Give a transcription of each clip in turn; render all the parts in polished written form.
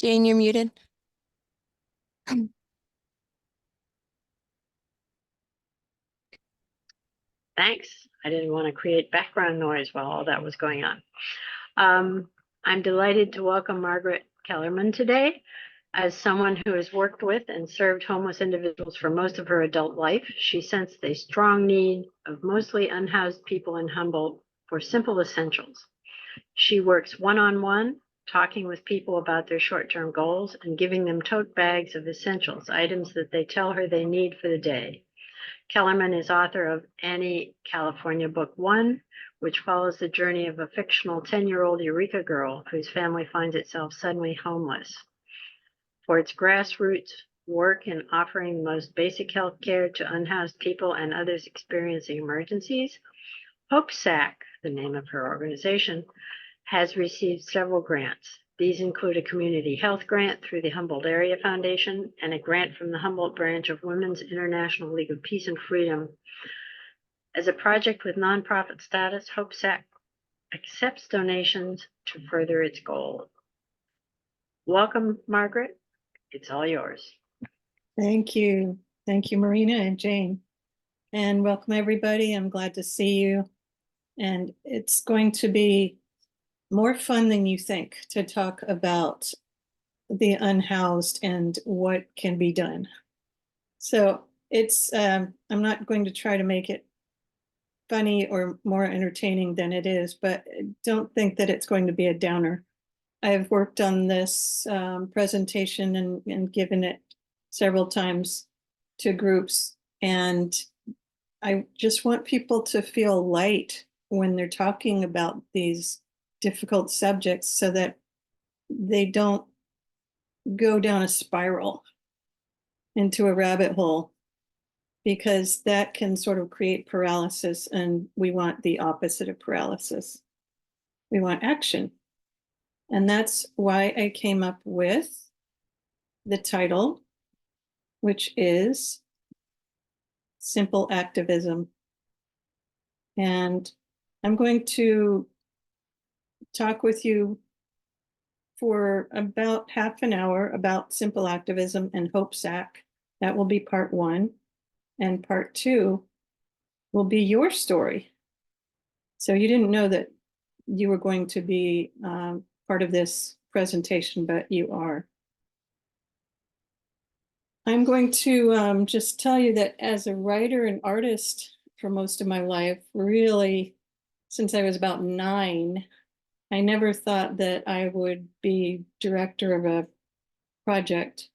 Jane, you're muted. Thanks. I didn't want to create background noise while all that was going on. I'm delighted to welcome Margaret Kellermann today. As someone who has worked with and served homeless individuals for most of her adult life, she sensed a strong need of mostly unhoused people in Humboldt for simple essentials. She works one-on-one, talking with people about their short-term goals and giving them tote bags of essentials, items that they tell her they need for the day. Kellermann is author of Annie, California Book 1, which follows the journey of a fictional 10-year-old Eureka girl whose family finds itself suddenly homeless. For its grassroots work in offering the most basic health care to unhoused people and others experiencing emergencies, HopeSac, the name of her organization, has received several grants. These include a community health grant through the Humboldt Area Foundation and a grant from the Humboldt branch of Women's International League of Peace and Freedom. As a project with nonprofit status, HopeSac accepts donations to further its goal. Welcome, Margaret. It's all yours. Thank you. Thank you, Marina and Jane. And welcome, everybody. I'm glad to see you. And it's going to be more fun than you think to talk about the unhoused and what can be done. So it's, I'm not going to try to make it funny or more entertaining than it is, but don't think that it's going to be a downer. I've worked on this presentation and given it several times to groups, and I just want people to feel light when they're talking about these difficult subjects so that they don't go down a spiral into a rabbit hole, because that can sort of create paralysis, and we want the opposite of paralysis. We want action. And that's why I came up with the title, which is Simple Activism. And I'm going to talk with you for about half an hour about simple activism and HopeSac. That will be part 1. And part 2 will be your story. So you didn't know that you were going to be part of this presentation, but you are. I'm going to just tell you that as a writer and artist for most of my life, really, since I was about 9, I never thought that I would be director of a project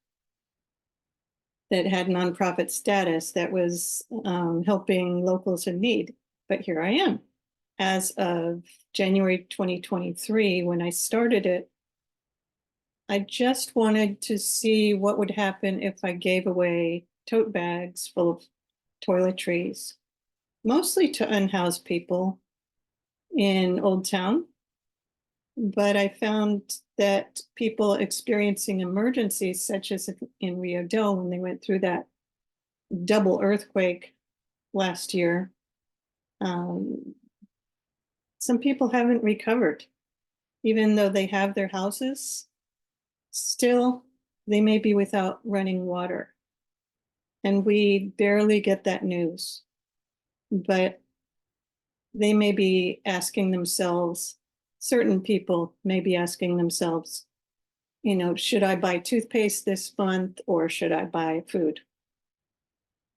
that had nonprofit status that was helping locals in need. But here I am. As of January 2023, when I started it, I just wanted to see what would happen if I gave away tote bags full of toiletries, mostly to unhoused people in Old Town. But I found that people experiencing emergencies, such as in Rio Dell, when they went through that double earthquake last year, some people haven't recovered. Even though they have their houses, still they may be without running water. And we barely get that news. But they may be asking themselves, certain people may be asking themselves, you know, should I buy toothpaste this month or should I buy food?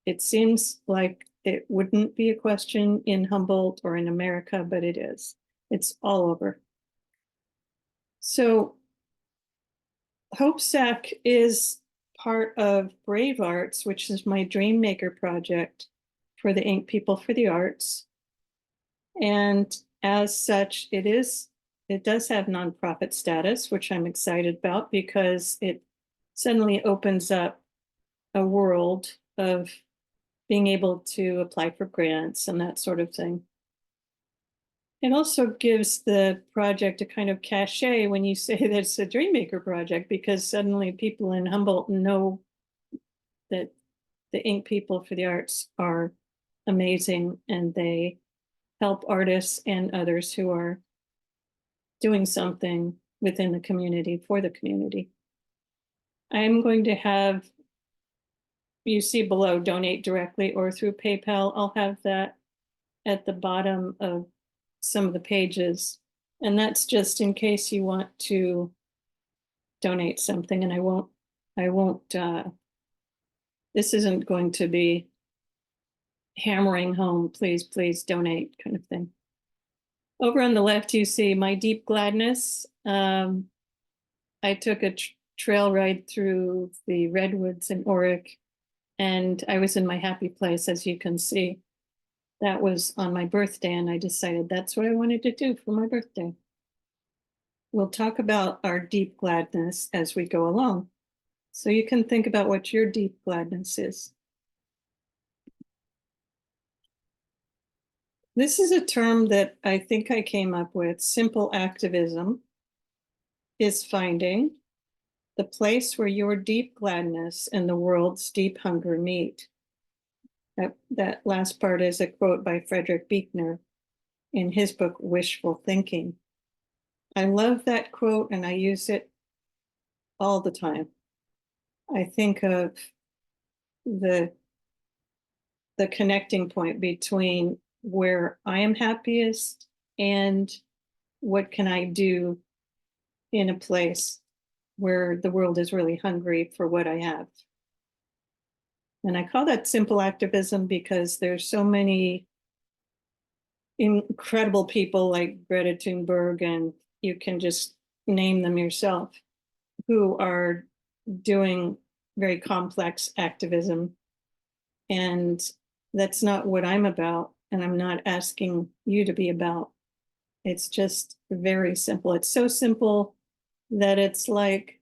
It seems like it wouldn't be a question in Humboldt or in America, but it is. It's all over. So HopeSac is part of Brave Arts, which is my Dream Maker project for the Ink People for the Arts. And as such, it does have nonprofit status, which I'm excited about because it suddenly opens up a world of being able to apply for grants and that sort of thing. It also gives the project a kind of cachet when you say that it's a Dreammaker project, because suddenly people in Humboldt know that the Ink People for the Arts are amazing and they help artists and others who are doing something within the community for the community. I'm going to have, you see below, donate directly or through PayPal. I'll have that at the bottom of some of the pages. And that's just in case you want to donate something, and I won't, this isn't going to be hammering home, please, please donate kind of thing. Over on the left, you see my deep gladness. I took a trail ride through the redwoods in Oric, and I was in my happy place, as you can see. That was on my birthday, and I decided that's what I wanted to do for my birthday. We'll talk about our deep gladness as we go along. So you can think about what your deep gladness is. This is a term that I think I came up with. Simple activism is finding the place where your deep gladness and the world's deep hunger meet. That last part is a quote by Frederick Buechner in his book, Wishful Thinking. I love that quote and I use it all the time. I think of the connecting point between where I am happiest and what can I do in a place where the world is really hungry for what I have. And I call that simple activism because there's so many incredible people like Greta Thunberg, and you can just name them yourself, who are doing very complex activism. And that's not what I'm about, and I'm not asking you to be about. It's just very simple. It's so simple that it's like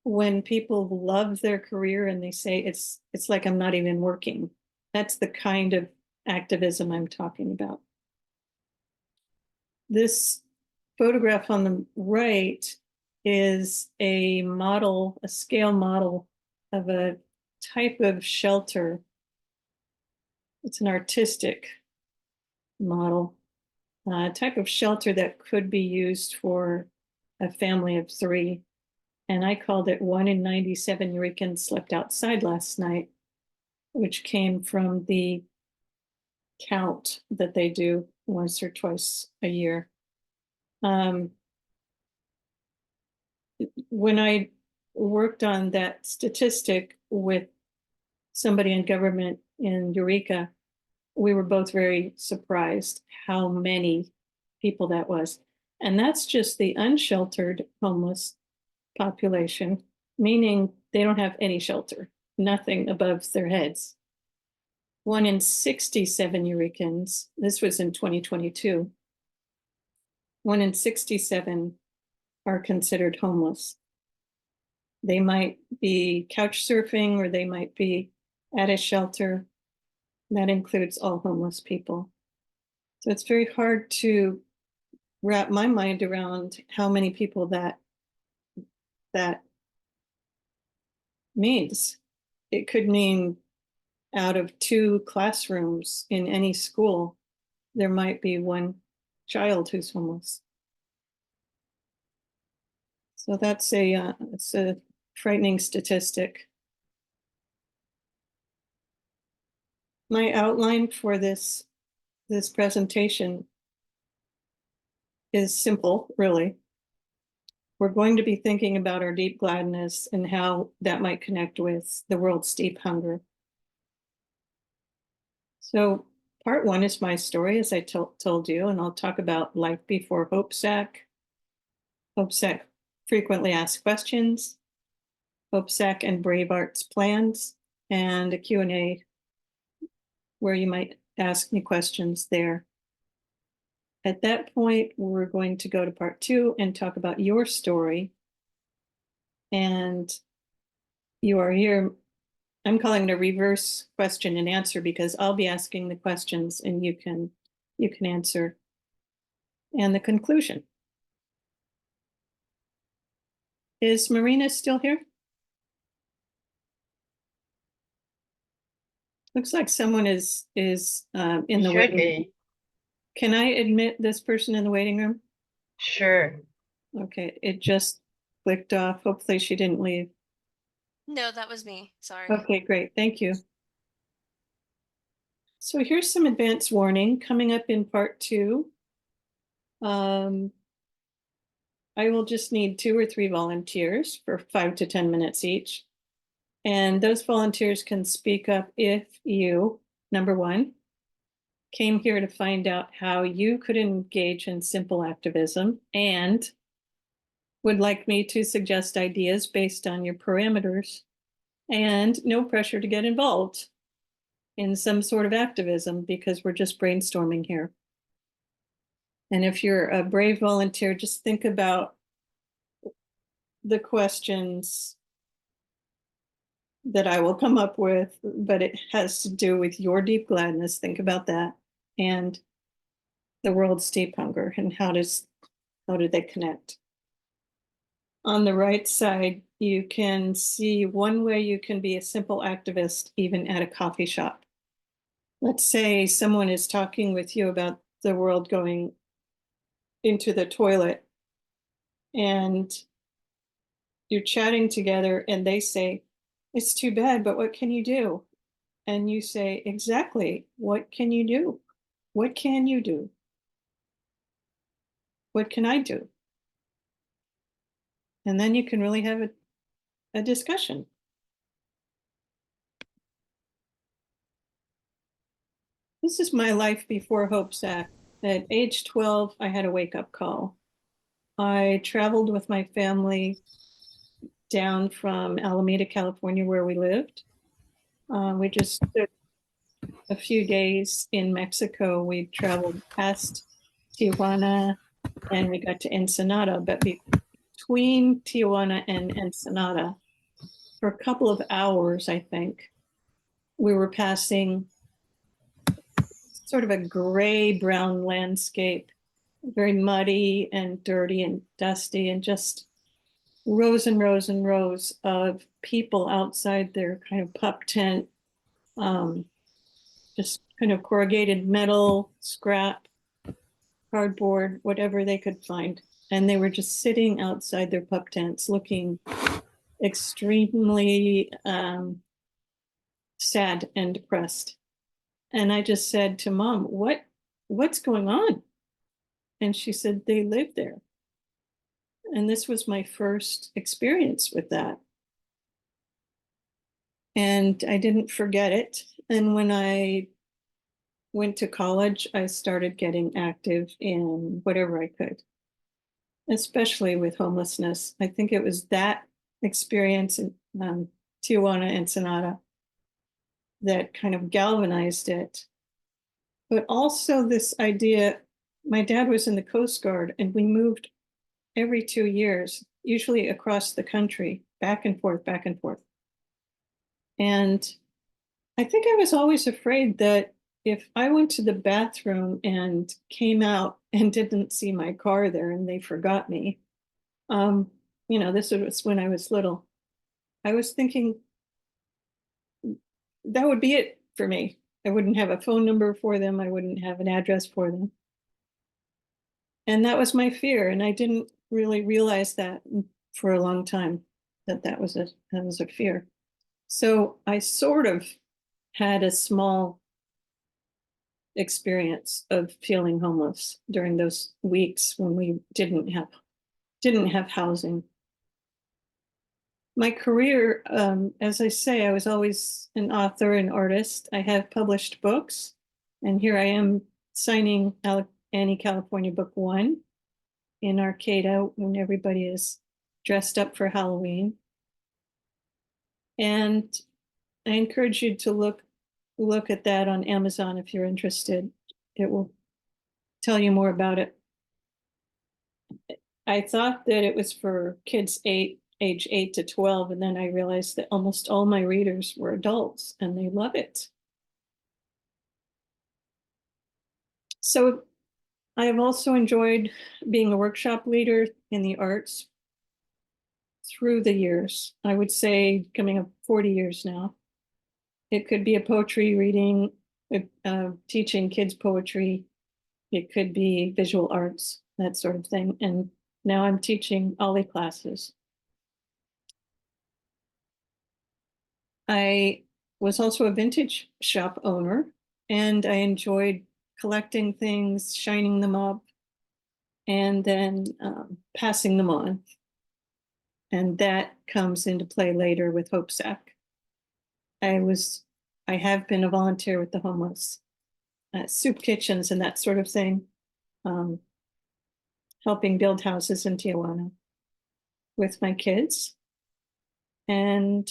when people love their career and they say it's like I'm not even working. That's the kind of activism I'm talking about. This photograph on the right is a model, a scale model of a type of shelter. It's an artistic model, a type of shelter that could be used for a family of 3. And I called it 1 in 97 Eurekans slept outside last night, which came from the count that they do once or twice a year. When I worked on that statistic with somebody in government in Eureka, we were both very surprised how many people that was. And that's just the unsheltered homeless population, meaning they don't have any shelter, nothing above their heads. 1 in 67 Eurekans, this was in 2022, 1 in 67 are considered homeless. They might be couch surfing or they might be at a shelter. That includes all homeless people. So it's very hard to wrap my mind around how many people that means. It could mean out of 2 classrooms in any school, there might be 1 child who's homeless. So that's it's a frightening statistic. My outline for this presentation is simple, really. We're going to be thinking about our deep gladness and how that might connect with the world's deep hunger. So part 1 is my story, as I told you, and I'll talk about life before HopeSac, HopeSac frequently asked questions, HopeSac and Brave Arts plans, and a Q&A where you might ask me questions there. At that point, we're going to go to part 2 and talk about your story. And you are here, I'm calling it a reverse question and answer because I'll be asking the questions and you can answer. And the conclusion. Is Marina still here? Looks like someone is in the waiting room. Can I admit this person in the waiting room? Sure. Okay, it just clicked off. Hopefully she didn't leave. No, that was me. Sorry. Okay, great. Thank you. So here's some advance warning coming up in part 2. I will just need 2 or 3 volunteers for 5 to 10 minutes each. And those volunteers can speak up if you, number 1, came here to find out how you could engage in simple activism and would like me to suggest ideas based on your parameters, and no pressure to get involved in some sort of activism because we're just brainstorming here. And if you're a brave volunteer, just think about the questions that I will come up with, but it has to do with your deep gladness. Think about that. And the world's deep hunger, and how do they connect? On the right side, you can see one way you can be a simple activist even at a coffee shop. Let's say someone is talking with you about the world going into the toilet, and you're chatting together and they say, "It's too bad, but what can you do?" And you say, "Exactly, what can you do? What can you do? What can I do?" And then you can really have a discussion. This is my life before Hope's Act. At age 12, I had a wake-up call. I traveled with my family down from Alameda, California, where we lived. We just took a few days in Mexico. We traveled past Tijuana and we got to Ensenada, but between Tijuana and Ensenada, for a couple of hours, I think, we were passing sort of a gray-brown landscape, very muddy and dirty and dusty, and just rows and rows and rows of people outside their kind of pup tent, just kind of corrugated metal, scrap, cardboard, whatever they could find. And they were just sitting outside their pup tents looking extremely sad and depressed. And I just said to Mom, what's going on? And she said, they live there. And this was my first experience with that. And I didn't forget it. And when I went to college, I started getting active in whatever I could, especially with homelessness. I think it was that experience in Tijuana and Ensenada that kind of galvanized it. But also this idea, my dad was in the Coast Guard and we moved every 2 years, usually across the country, back and forth, back and forth. And I think I was always afraid that if I went to the bathroom and came out and didn't see my car there and they forgot me, this was when I was little, I was thinking that would be it for me. I wouldn't have a phone number for them. I wouldn't have an address for them. And that was my fear. And I didn't really realize that for a long time, that was a fear. So I sort of had a small experience of feeling homeless during those weeks when we didn't have housing. My career, as I say, I was always an author and artist. I have published books, and here I am signing Annie California Book 1 in Arcata when everybody is dressed up for Halloween. And I encourage you to look at that on Amazon if you're interested. It will tell you more about it. I thought that it was for kids age 8 to 12, and then I realized that almost all my readers were adults and they love it. So I have also enjoyed being a workshop leader in the arts through the years. I would say coming up 40 years now. It could be a poetry reading, teaching kids poetry. It could be visual arts, that sort of thing. And now I'm teaching OLLI classes. I was also a vintage shop owner, and I enjoyed collecting things, shining them up, and then passing them on. And that comes into play later with HopeSac. I have been a volunteer with the homeless, soup kitchens and that sort of thing, helping build houses in Tijuana with my kids. And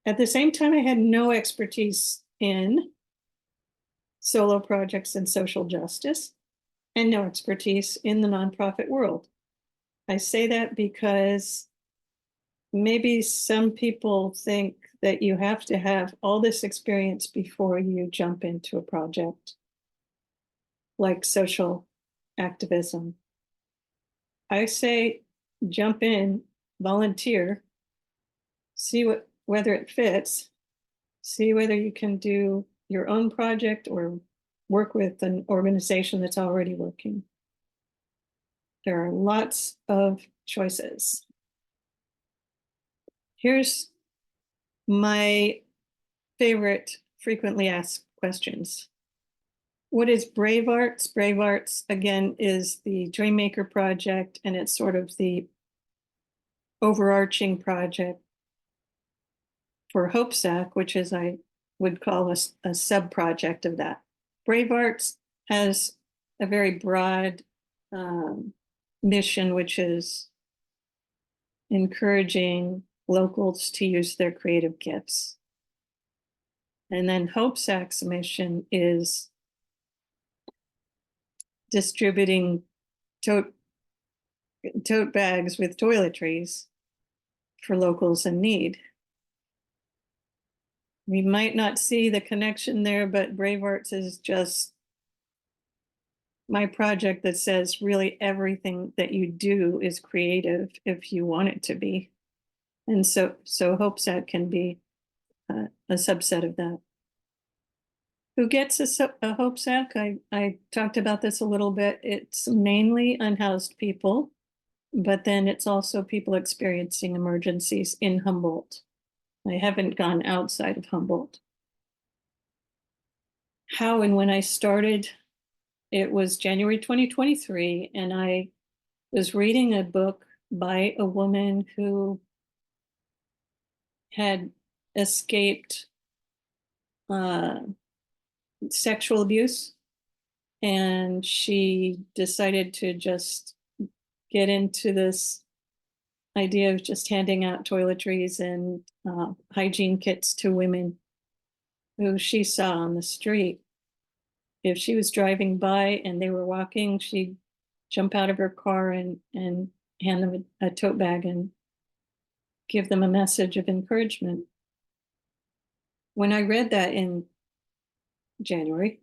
at the same time, I had no expertise in solo projects and social justice, and no expertise in the nonprofit world. I say that because maybe some people think that you have to have all this experience before you jump into a project like social activism. I say jump in, volunteer, see whether it fits, see whether you can do your own project or work with an organization that's already working. There are lots of choices. Here's my favorite frequently asked questions. What is Brave Arts? Brave Arts, again, is the Dreammaker project, and it's sort of the overarching project for HopeSac, which is, I would call a sub-project of that. Brave Arts has a very broad mission, which is encouraging locals to use their creative gifts. And then HopeSac's mission is distributing tote bags with toiletries for locals in need. We might not see the connection there, but Brave Arts is just my project that says really everything that you do is creative if you want it to be. And so HopeSac can be a subset of that. Who gets a HopeSac? I talked about this a little bit. It's mainly unhoused people, but then it's also people experiencing emergencies in Humboldt. I haven't gone outside of Humboldt. How and when I started, it was January 2023, and I was reading a book by a woman who had escaped sexual abuse, and she decided to just get into this idea of just handing out toiletries and hygiene kits to women who she saw on the street. If she was driving by and they were walking, she'd jump out of her car and hand them a tote bag and give them a message of encouragement. When I read that in January,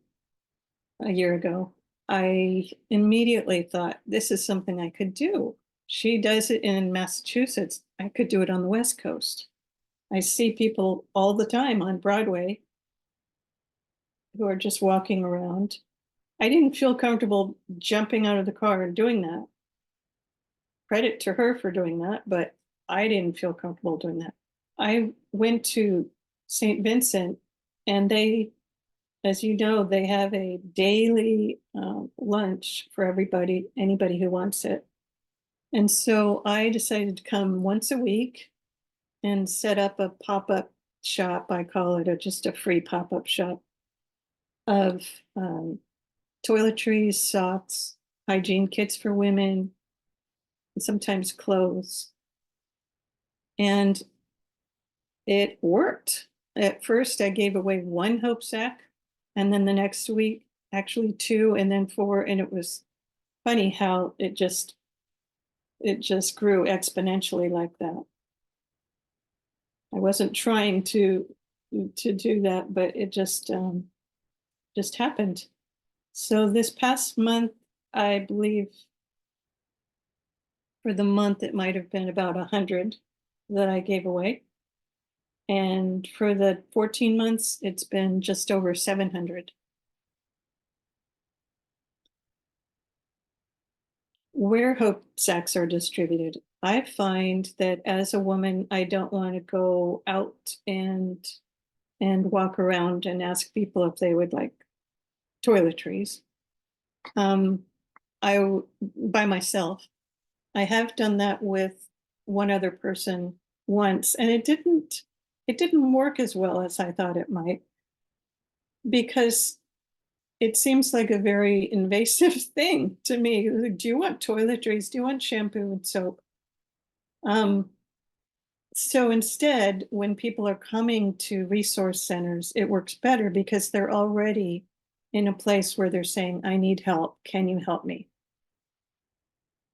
a year ago, I immediately thought, this is something I could do. She does it in Massachusetts. I could do it on the West Coast. I see people all the time on Broadway who are just walking around. I didn't feel comfortable jumping out of the car and doing that. Credit to her for doing that, but I didn't feel comfortable doing that. I went to St. Vincent, and they, as you know, they have a daily lunch for anybody who wants it. And so I decided to come once a week and set up a pop-up shop. I call it just a free pop-up shop of toiletries, socks, hygiene kits for women, and sometimes clothes. And it worked. At first, I gave away one HopeSac, and then the next week, actually 2, and then 4. And it was funny how it just grew exponentially like that. I wasn't trying to do that, but it just happened. So this past month, I believe for the month, it might have been about 100 that I gave away. And for the 14 months, it's been just over 700. Where HopeSacs are distributed. I find that as a woman, I don't want to go out and walk around and ask people if they would like toiletries. By myself. I have done that with one other person once, and it didn't work as well as I thought it might, because it seems like a very invasive thing to me. Do you want toiletries? Do you want shampoo and soap? So instead, when people are coming to resource centers, it works better because they're already in a place where they're saying, I need help. Can you help me?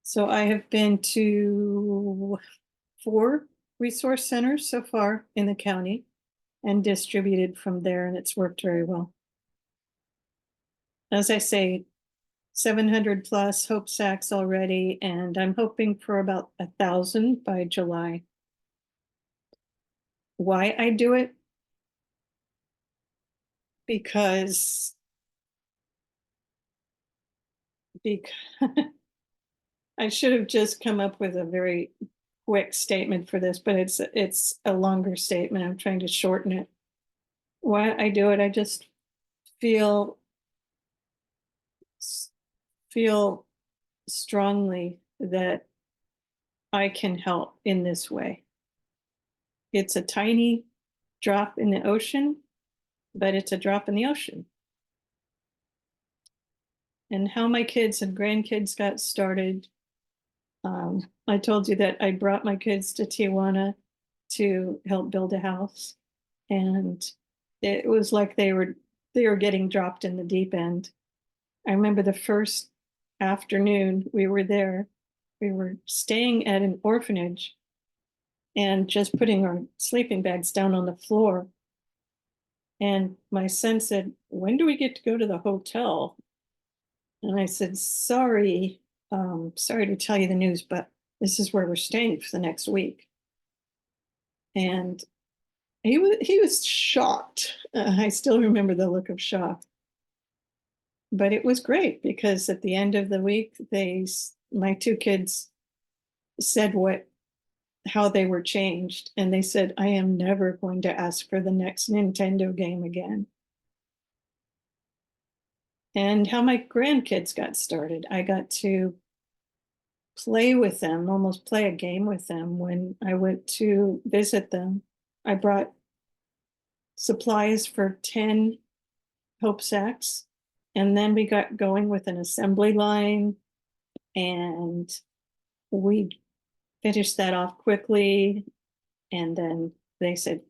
So I have been to 4 resource centers so far in the county and distributed from there, and it's worked very well. As I say, 700 plus hope sacks already, and I'm hoping for about 1,000 by July. Why I do it? Because I should have just come up with a very quick statement for this, but it's a longer statement. I'm trying to shorten it. Why I do it, I just feel strongly that I can help in this way. It's a tiny drop in the ocean, but it's a drop in the ocean. And how my kids and grandkids got started. I told you that I brought my kids to Tijuana to help build a house, and it was like they were getting dropped in the deep end. I remember the first afternoon we were there, we were staying at an orphanage and just putting our sleeping bags down on the floor. And my son said, when do we get to go to the hotel? And I said, sorry to tell you the news, but this is where we're staying for the next week. And he was shocked. I still remember the look of shock. But it was great because at the end of the week, my 2 kids said how they were changed. And they said, I am never going to ask for the next Nintendo game again. And how my grandkids got started. I got to play with them, almost play a game with them when I went to visit them. I brought supplies for 10 hope sacks. And then we got going with an assembly line, and we finished that off quickly. And then they said,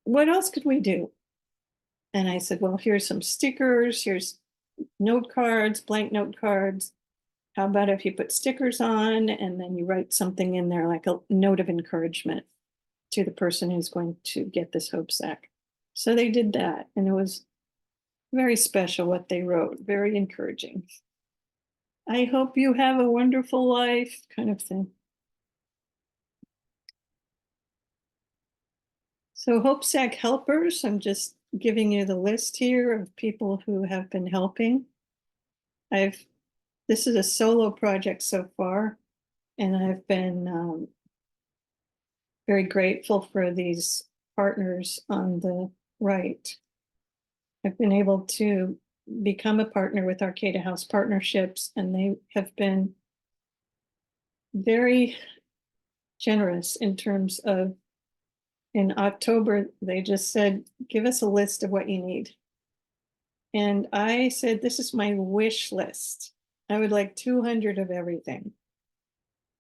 what else could we do? And I said, well, here's some stickers, here's note cards, blank note cards. How about if you put stickers on and then you write something in there like a note of encouragement to the person who's going to get this hope sack? So they did that, and it was very special what they wrote, very encouraging. I hope you have a wonderful life, kind of thing. So Hope Sack helpers, I'm just giving you the list here of people who have been helping. This is a solo project so far, and I've been very grateful for these partners on the right. I've been able to become a partner with Arcata House Partnerships, and they have been very generous in terms of, in October, they just said, give us a list of what you need. And I said, this is my wish list. I would like 200 of everything.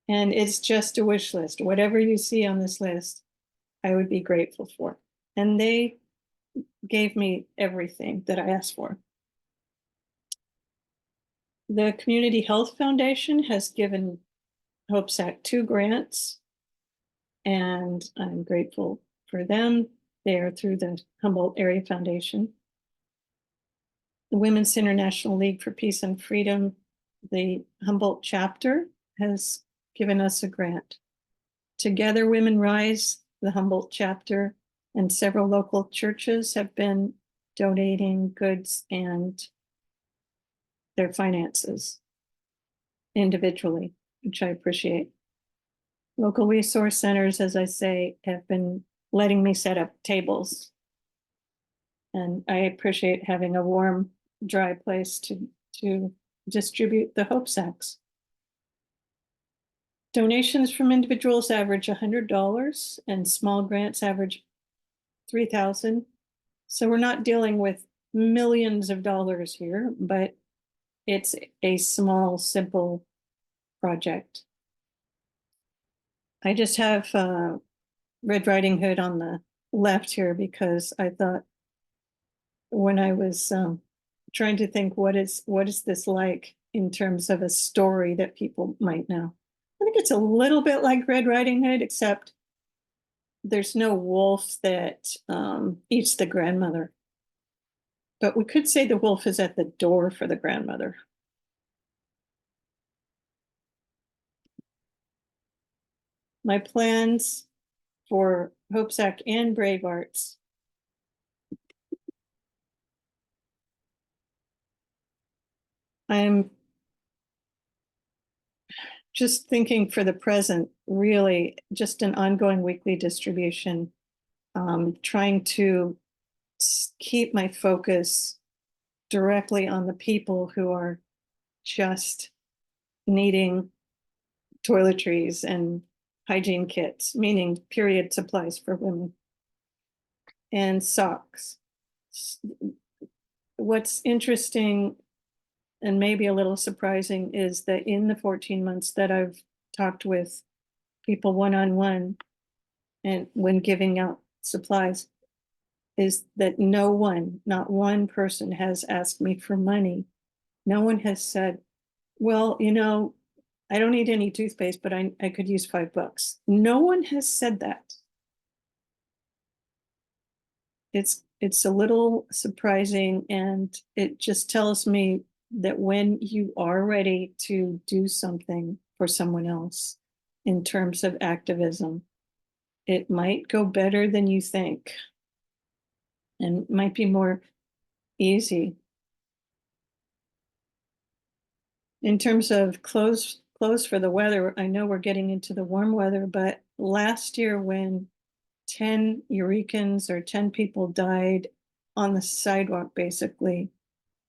And it's just a wish list. Whatever you see on this list, I would be grateful for. And they gave me everything that I asked for. The Community Health Foundation has given HopeSac 2 grants, and I'm grateful for them. They are through the Humboldt Area Foundation. The Women's International League for Peace and Freedom, the Humboldt chapter, has given us a grant. Together Women Rise, the Humboldt chapter, and several local churches have been donating goods and their finances individually, which I appreciate. Local resource centers, as I say, have been letting me set up tables. And I appreciate having a warm, dry place to distribute the hope sacks. Donations from individuals average $100 and small grants average 3,000. So we're not dealing with millions of dollars here, but it's a small, simple project. I just have Red Riding Hood on the left here because I thought when I was trying to think what is this like in terms of a story that people might know. I think it's a little bit like Red Riding Hood, except there's no wolf that eats the grandmother. But we could say the wolf is at the door for the grandmother. My plans for Hope Sack and Brave Arts. I'm just thinking for the present, really just an ongoing weekly distribution, trying to keep my focus directly on the people who are just needing toiletries and hygiene kits, meaning period supplies for women, and socks. What's interesting and maybe a little surprising is that in the 14 months that I've talked with people one-on-one and when giving out supplies, is that no one, not one person has asked me for money. No one has said, well, you know, I don't need any toothpaste, but I could use $5. No one has said that. It's a little surprising, and it just tells me that when you are ready to do something for someone else in terms of activism, it might go better than you think and might be more easy. In terms of clothes for the weather, I know we're getting into the warm weather, but last year when 10 Eurekans or 10 people died on the sidewalk, basically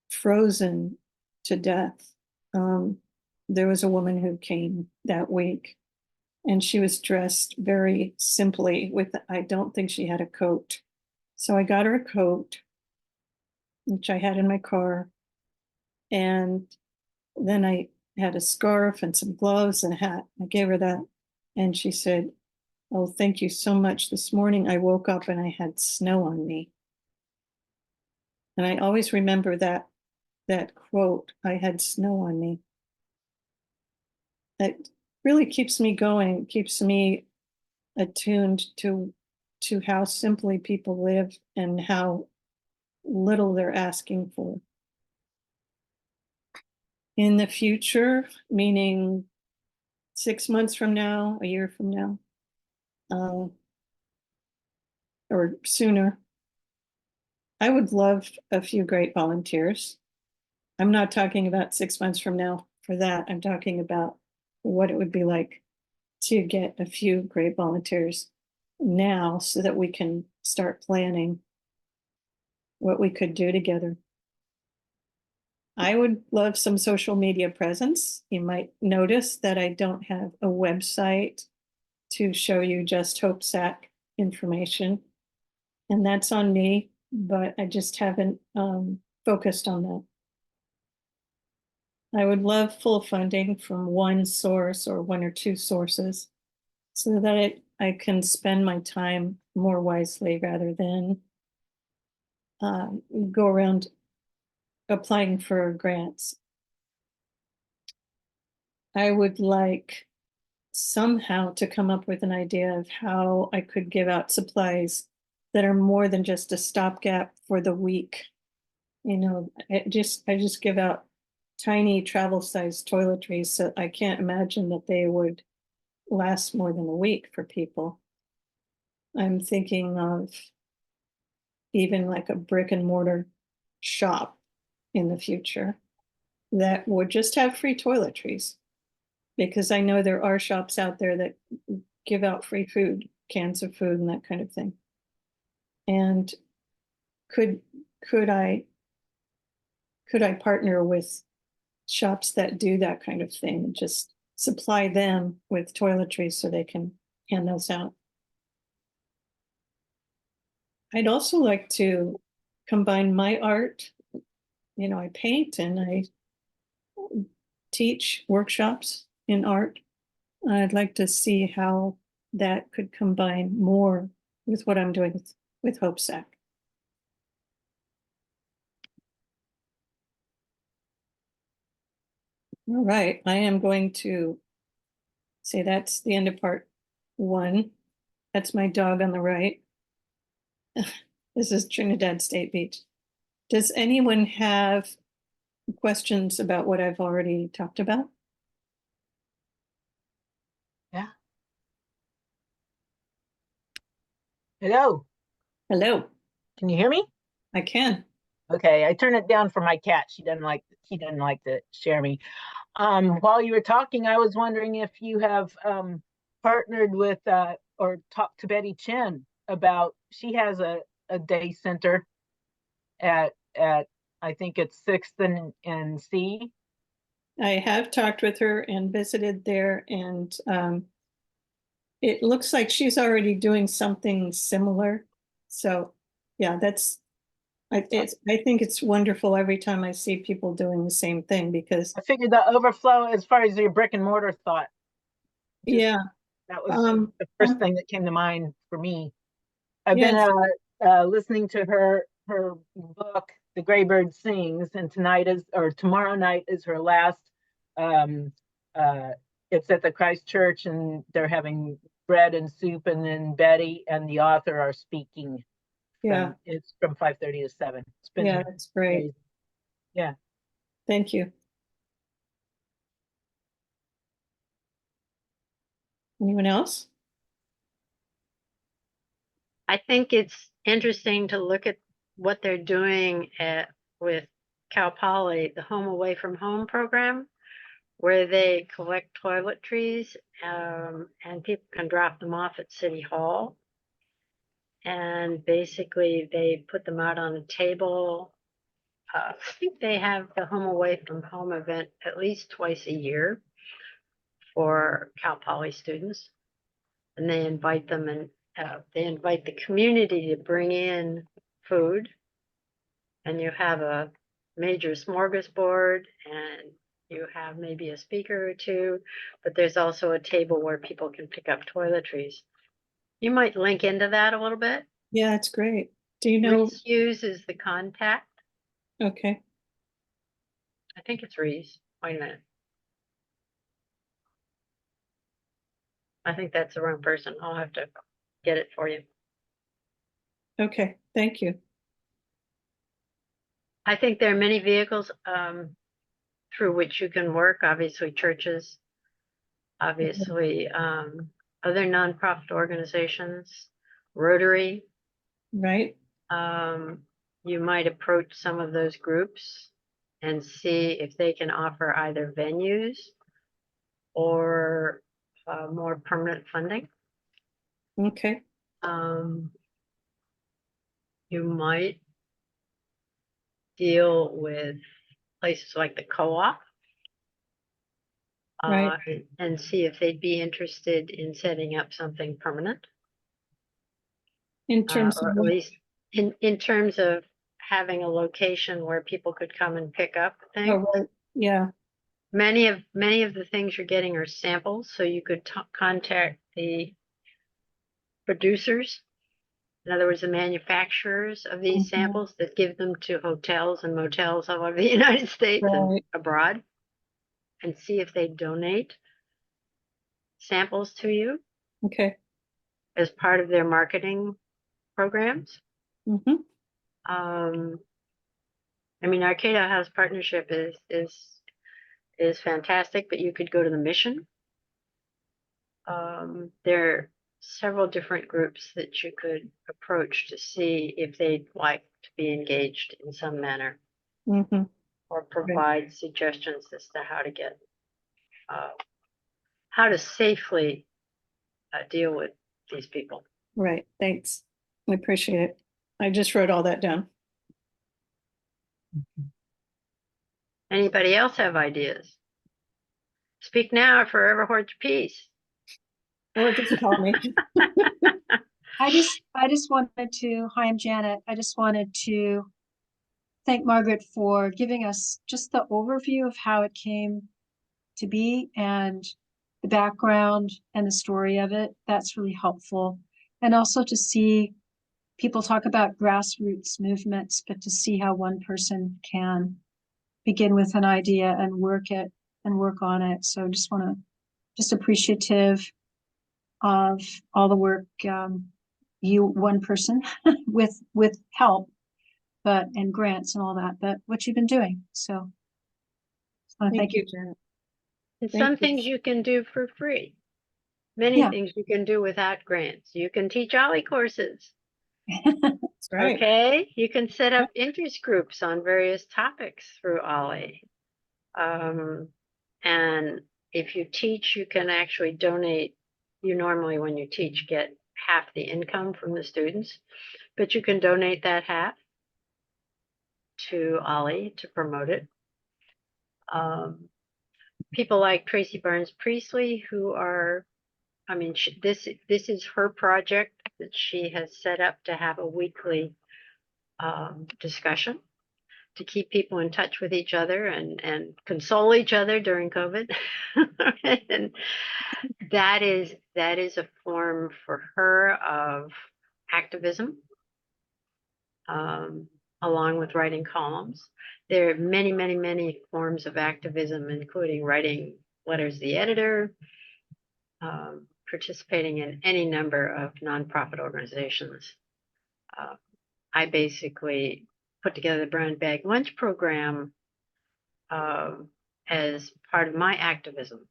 frozen to death, there was a woman who came that week and she was dressed very simply with, I don't think she had a coat. So I got her a coat, which I had in my car. And then I had a scarf and some gloves and a hat. I gave her that. And she said, oh, thank you so much. This morning I woke up and I had snow on me. And I always remember that quote, I had snow on me. That really keeps me going, keeps me attuned to how simply people live and how little they're asking for. In the future, meaning 6 months from now, a year from now, or sooner, I would love a few great volunteers. I'm not talking about 6 months from now for that. I'm talking about what it would be like to get a few great volunteers now so that we can start planning what we could do together. I would love some social media presence. You might notice that I don't have a website to show you just Hope Sack information. And that's on me, but I just haven't focused on that. I would love full funding from one source or one or two sources so that I can spend my time more wisely rather than go around applying for grants. I would like somehow to come up with an idea of how I could give out supplies that are more than just a stopgap for the week. You know, I just give out tiny travel-sized toiletries, so I can't imagine that they would last more than a week for people. I'm thinking of even like a brick and mortar shop in the future that would just have free toiletries. Because I know there are shops out there that give out free food, cans of food and that kind of thing. And could I partner with shops that do that kind of thing, and just supply them with toiletries so they can hand those out? I'd also like to combine my art. You know, I paint and I teach workshops in art. I'd like to see how that could combine more with what I'm doing with Hope Sack. All right, I am going to say that's the end of part 1. That's my dog on the right. This is Trinidad State Beach. Does anyone have questions about what I've already talked about? Yeah. Hello. Hello, Can you hear me? I can. Okay, I turned it down for my cat. She doesn't like to share me. While you were talking, I was wondering if you have partnered with or talked to Betty Chin about, she has a day center at I think it's 6th and C. I have talked with her and visited there, and it looks like she's already doing something similar. So yeah, I think it's wonderful every time I see people doing the same thing, because I figured the overflow as far as your brick and mortar thought. Just, yeah, that was the first thing that came to mind for me. I've been yes, listening to her book, The Gray Bird Sings, and tomorrow night is her last. It's at the Christ Church, and they're having bread and soup, and then Betty and the author are speaking. yeah, It's from 5:30 to 7. It's been yeah, that's great. amazing. Yeah. Thank you. Anyone else? I think it's interesting to look at what they're doing with Cal Poly, the Home Away from Home program, where they collect toiletries and people can drop them off at City Hall. And basically, they put them out on a table. I think they have the Home Away from Home event at least twice a year for Cal Poly students. And they invite them, and they invite the community to bring in food. And you have a major smorgasbord, and you have maybe a speaker or two, but there's also a table where people can pick up toiletries. You might link into that a little bit. Yeah, it's great. Do you know? Reese Hughes is the contact. Okay. I think it's Reese. Wait a minute. I think that's the wrong person. I'll have to get it for you. Okay, thank you. I think there are many vehicles through which you can work. Obviously, churches, obviously, other nonprofit organizations, Rotary. Right. You might approach some of those groups and see if they can offer either venues or more permanent funding. Okay. You might deal with places like the co-op Right. and see if they'd be interested in setting up something permanent, In terms or of at what? least in terms of having a location where people could come and pick up things. Oh, right. Yeah. Many of the things you're getting are samples, so you could contact the producers. In other words, the manufacturers of these Mhm. samples that give them to hotels and motels all over the United States and Right. abroad, and see if they donate samples to you Okay. as part of their marketing programs. Mm-hmm. I mean, Arcata House Partnership is fantastic, but you could go to the mission. There are several different groups that you could approach to see if they'd like to be engaged in some manner, Mm-hmm. or provide suggestions as to how to get how to safely deal with these people. Right, thanks. I appreciate it. I just wrote all that down. Anybody else have ideas? Speak now or forever hold your peace. Or just call me. I just wanted to, hi, I'm Janet. I just wanted to thank Margaret for giving us just the overview of how it came to be and the background and the story of it. That's really helpful. And also to see people talk about grassroots movements, but to see how one person can begin with an idea and work on it. So just appreciative of all the work one person with help, and grants and all that, but what you've been doing. So thank you. Janet. And Thank some you. things you can do for free. Many Yeah. things you can do without grants. You can teach OLLI courses. That's right. Okay, you can set up interest groups on various topics through OLLI. And if you teach, you can actually donate. You normally, when you teach, get half the income from the students, but you can donate that half to OLLI to promote it. People like Tracy Barnes Priestley, who are, I mean, this is her project that she has set up to have a weekly discussion to keep people in touch with each other and console each other during COVID. And that is a form for her of activism, along with writing columns. There are many, many, many forms of activism, including writing letters to the editor, participating in any number of nonprofit organizations. I basically put together the Brown Bag Lunch program as part of my activism,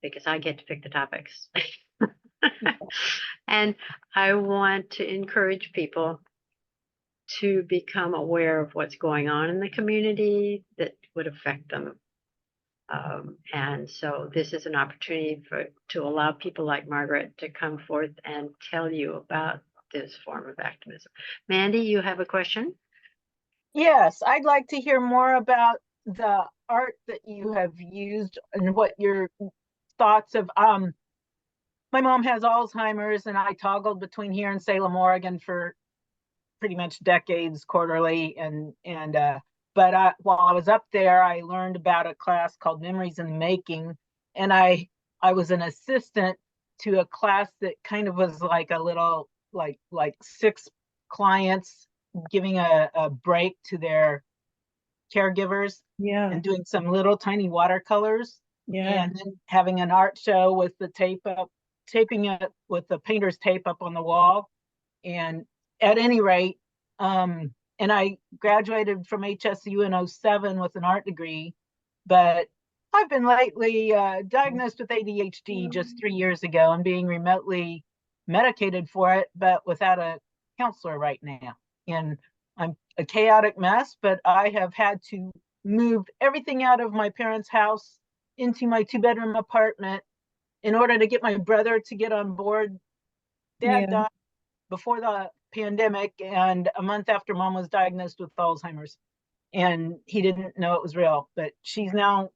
because I get to pick the topics. And I want to encourage people to become aware of what's going on in the community that would affect them. And so this is an opportunity to allow people like Margaret to come forth and tell you about this form of activism. Mandy, you have a question? Yes, I'd like to hear more about the art that you have used and what your thoughts of my mom has Alzheimer's, and I toggled between here and Salem, Oregon for pretty much decades quarterly, but while I was up there, I learned about a class called Memories in the Making, and I was an assistant to a class that kind of was like a little like 6 clients giving a break to their caregivers, Yeah, and doing some little tiny watercolors, yeah, and then having an art show with the taping it with the painter's tape up on the wall. And at any rate, and I graduated from HSU in 07 with an art degree, but I've been lately diagnosed with ADHD just 3 years ago and being remotely medicated for it, but without a counselor right now. And I'm a chaotic mess, but I have had to move everything out of my parents' house into my 2-bedroom apartment in order to get my brother to get on board. Dad yeah. died before the pandemic, and a month after mom was diagnosed with Alzheimer's, and he didn't know it was real, but she's now,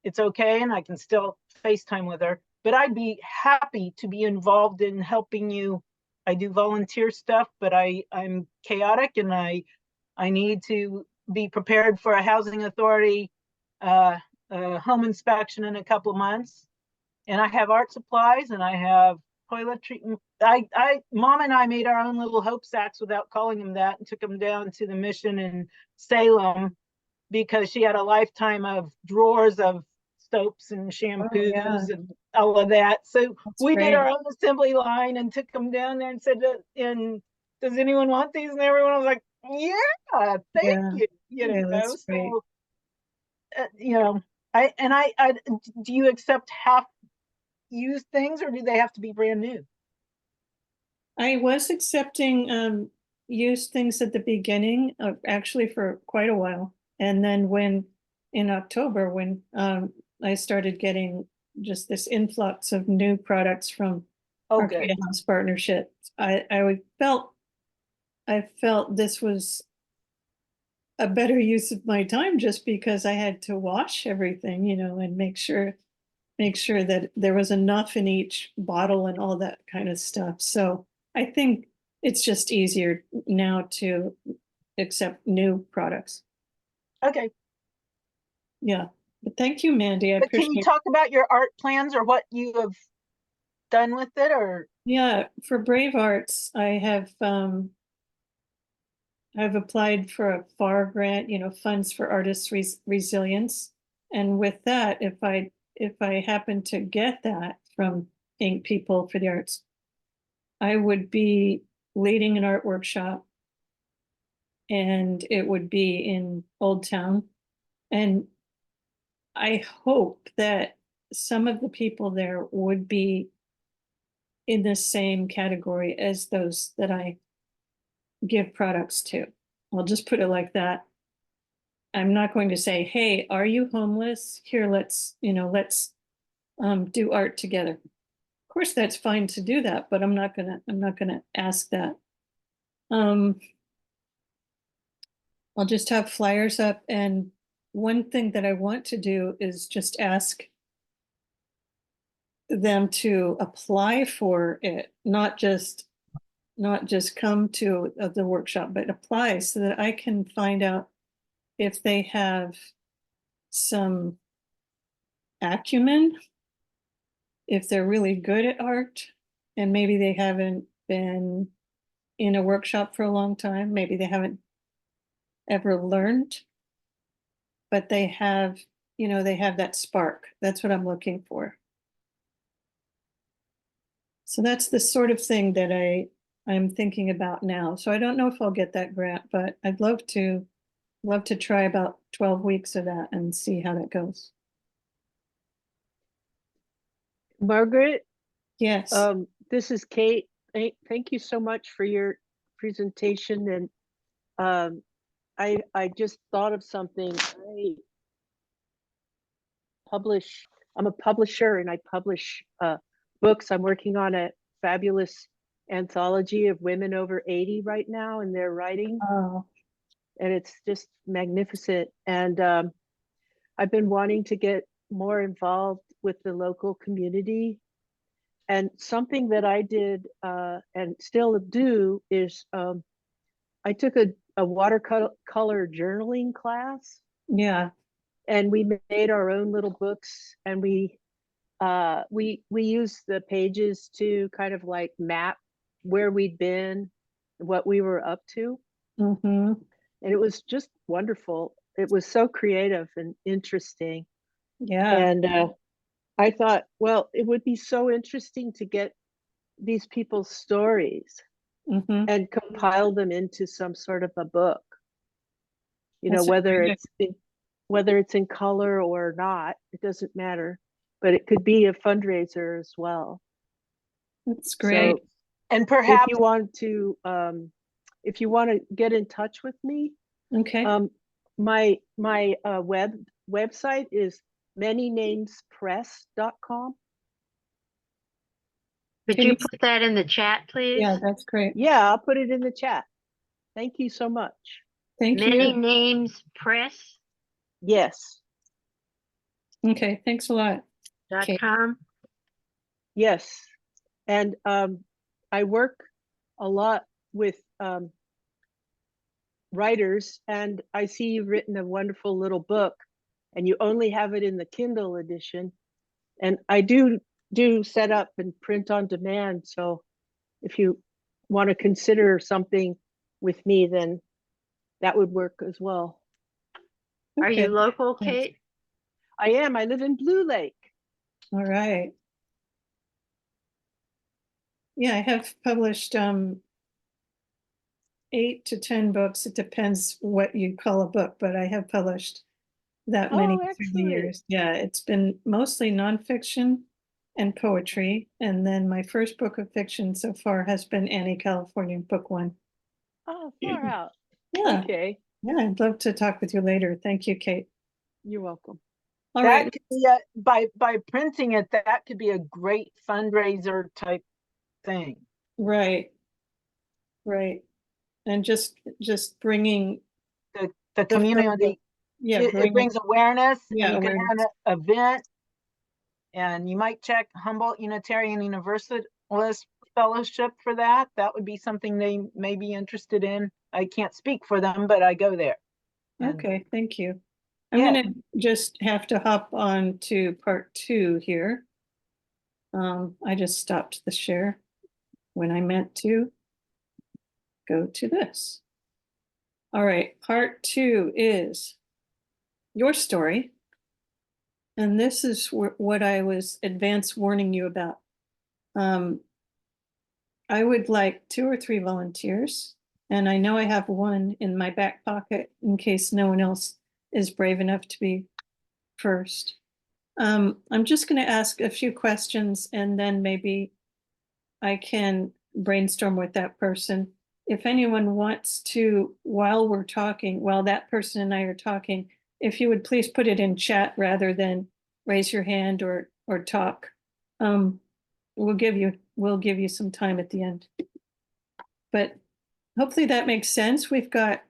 it's okay, and I can still FaceTime with her. But I'd be happy to be involved in helping you. I do volunteer stuff, but I'm chaotic, and I need to be prepared for a housing authority home inspection in a couple of months. And I have art supplies, and I have toiletry. Mom and I made our own little hope sacks without calling them that, and took them down to the mission in Salem because she had a lifetime of drawers of soaps and shampoos and all of that. So we did our own assembly line and took them down there and said, and does anyone want these? And everyone was like, yeah, thank you. That's great. So, I do you accept half used things, or do they have to be brand new? I was accepting used things at the beginning, actually for quite a while. And then in October, when I started getting just this influx of new products from Oh, our good. Creative House partnership. I felt this was a better use of my time just because I had to wash everything, you know, and make sure that there was enough in each bottle and all that kind of stuff. So I think it's just easier now to accept new products. Okay. Yeah. But thank you, Mandy. I But can you appreciate. talk about your art plans or what you have done with it, or? Yeah, for Brave Arts, I've applied for a FAR grant, you know, funds for artists resilience. And with that, if I happen to get that from Ink People for the Arts, I would be leading an art workshop, and it would be in Old Town. And I hope that some of the people there would be in the same category as those that I give products to. I'll just put it like that. I'm not going to say, hey, are you homeless? Here, let's do art together. Of course, that's fine to do that, but I'm not gonna ask that. I'll just have flyers up, and one thing that I want to do is just ask them to apply for it, not just come to the workshop, but apply so that I can find out if they have some acumen, if they're really good at art, and maybe they haven't been in a workshop for a long time, maybe they haven't ever learned, but they have, they have that spark. That's what I'm looking for. So that's the sort of thing that I'm thinking about now. So I don't know if I'll get that grant, but I'd love to try about 12 weeks of that and see how that goes. Margaret, Yes. this is Kate. Thank you so much for your presentation. And I just thought of something. I'm a publisher, and I publish books. I'm working on a fabulous anthology of women over 80 right now in their writing. Oh, And it's just magnificent. And I've been wanting to get more involved with the local community. And something that I did and still do is I took a watercolor journaling class, yeah. and we made our own little books, and we used the pages to kind of like map where we'd been, what we were up to. Mm-hmm. And it was just wonderful. It was so creative and interesting. Yeah. And I thought, well, it would be so interesting to get these people's stories Mm-hmm. and compile them into some sort of a book. That's whether it's in color or not, it doesn't matter. But it could be a fundraiser as well. That's great. So, And perhaps if you want to get in touch with me, Okay. my website is manynamespress.com. Could Can you you- put that in the chat, please? Yeah, that's great. Yeah, I'll put it in the chat. Thank you so much. Thank Many you. Names Press. Yes, Okay, thanks a lot. Okay. .com. yes. And I work a lot with writers, and I see you've written a wonderful little book, and you only have it in the Kindle edition. And I do set up and print on demand. So if you want to consider something with me, then that would work as well. Are Okay. you local, Thanks. Kate? I am. I live in Blue Lake. All right. Yeah, I have published 8 to 10 books. It depends what you call a book, but I have published that many Oh, through the excellent. years. Yeah, it's been mostly nonfiction and poetry. And then my first book of fiction so far has been Annie California, book 1. Oh, far out. Yeah. Okay. Yeah, I'd love to talk with you later. Thank you, Kate. You're welcome. All That right, could be by printing it, that could be a great fundraiser type thing. right, right. And just bringing The the community, yeah, it brings awareness, and yeah, you can awareness. have an event, and you might check Humboldt Unitarian Universalist Fellowship for that. That would be something they may be interested in. I can't speak for them, but I go there. And Okay, thank you. I'm yeah, gonna just have to hop on to part 2 here. I just stopped the share when I meant to go to this. All right, part 2 is your story. And this is what I was advance warning you about. I would like 2 or 3 volunteers, and I know I have one in my back pocket in case no one else is brave enough to be first. I'm just going to ask a few questions, and then maybe I can brainstorm with that person. If anyone wants to, while we're talking, while that person and I are talking, if you would please put it in chat rather than raise your hand or talk. We'll give you some time at the end. But hopefully that makes sense. We've got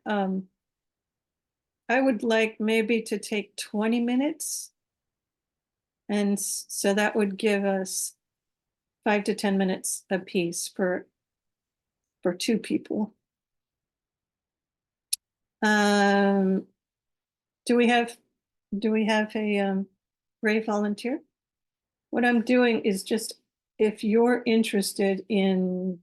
I would like maybe to take 20 minutes. And so that would give us 5 to 10 minutes apiece for 2 people. Do we have a brave volunteer? What I'm doing is just, if you're interested in